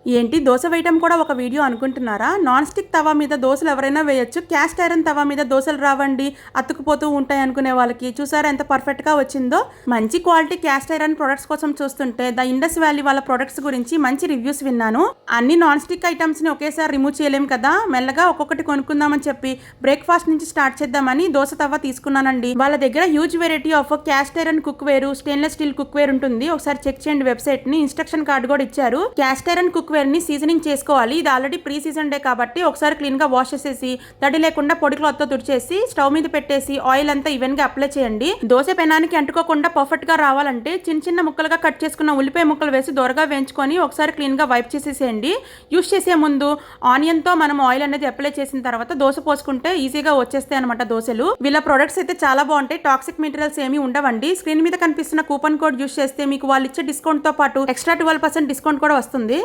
ఏంటి దోశ వేయటం కూడా ఒక వీడియో అనుకుంటున్నారా? నాన్ స్టిక్ తవా మీద దోశలు ఎవరైనా వేయొచ్చు. క్యాస్ట్ ఐరన్ తవా మీద దోశలు రావండి, అతుక్కుపోతూ ఉంటాయి అనుకునే వాళ్ళకి చూసారా ఎంత పర్ఫెక్ట్గా వచ్చిందో. మంచి క్వాలిటీ క్యాస్ట్ ఐరన్ ప్రొడక్ట్స్ కోసం చూస్తుంటే ద ఇండస్ వ్యాలీ వాళ్ళ ప్రొడక్ట్స్ గురించి మంచి రివ్యూస్ విన్నాను. అన్ని నాన్ స్టిక్ ఐటమ్స్ని ఒకేసారి రిమూవ్ చేయలేం కదా, మెల్లగా ఒక్కొక్కటి కొనుక్కుందామని చెప్పి బ్రేక్ఫాస్ట్ నుంచి స్టార్ట్ చేద్దామని దోశ తవా తీసుకున్నానండి. వాళ్ళ దగ్గర huge variety of cast iron cook ware, stainless steel cook ware ఉంటుంది. ఒకసారి చెక్ చేయండి వెబ్సైట్ ని. ఇన్స్ట్రక్షన్ కార్డు కూడా ఇచ్చారు. క్యాస్ట్ ఐరన్ కుక్ వేర్ ని సీజనింగ్ చేసుకోవాలి. ఇది ఆల్రెడీ ప్రీ సీజన్ డే కాబట్టి ఒకసారి క్లీన్ గా వాష్ చేసేసి తడి లేకుండా పొడి క్లాత్ తో తుడిచేసి స్టవ్ మీద పెట్టేసి ఆయిల్ అంతా ఈవెన్ గా అప్లై చేయండి. దోశ పెనానికి అంటుకోకుండా పర్ఫెక్ట్ గా రావాలంటే చిన్న చిన్న ముక్కలుగా కట్ చేసుకున్న ఉల్లిపాయ ముక్కలు వేసి దొరగా వేయించుకొని ఒకసారి క్లీన్ గా వైప్ చేసేసేయండి. యూస్ చేసే ముందు ఆనియన్ తో మనం ఆయిల్ అనేది అప్లై చేసిన తర్వాత దోశ పోసుకుంటే ఈజీగా వచ్చేస్తాయి అనమాట దోశలు. వీళ్ళ ప్రొడక్ట్స్ అయితే చాలా బాగుంటాయి. టాక్సిక్ మెటీరియల్స్ ఏమీ ఉండవండి. స్క్రీన్ మీద కనిపిస్తున్న కూపన్ కోడ్ యూస్ చేస్తే మీకు వాళ్ళు ఇచ్చే డిస్కౌంట్ తో పాటు ఎక్స్ట్రా 12% డిస్కౌంట్ కూడా వస్తుంది.